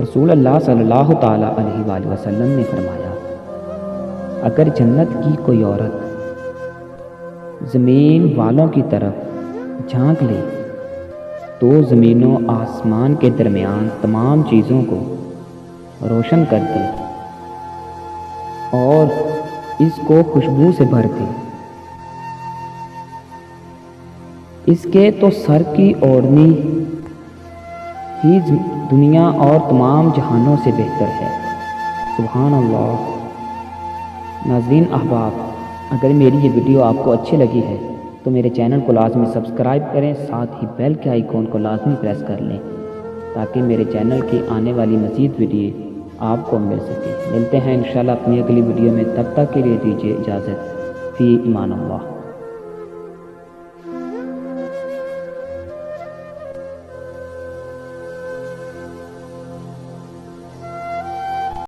رسول اللہ صلی اللہ تعالیٰ علیہ وآلہ وسلم نے فرمایا، اگر جنت کی کوئی عورت زمین والوں کی طرف جھانک لے تو زمین و آسمان کے درمیان تمام چیزوں کو روشن کر دے اور اس کو خوشبو سے بھر دے، اس کے تو سر کی اوڑھنی ہی دنیا اور تمام جہانوں سے بہتر ہے۔ سبحان اللہ۔ ناظرین احباب، اگر میری یہ ویڈیو آپ کو اچھی لگی ہے تو میرے چینل کو لازمی سبسکرائب کریں، ساتھ ہی بیل کے آئیکن کو لازمی پریس کر لیں تاکہ میرے چینل کی آنے والی مزید ویڈیو آپ کو مل سکے۔ ملتے ہیں انشاءاللہ اپنی اگلی ویڈیو میں، تب تک کے لیے دیجیے اجازت۔ فی امان اللہ۔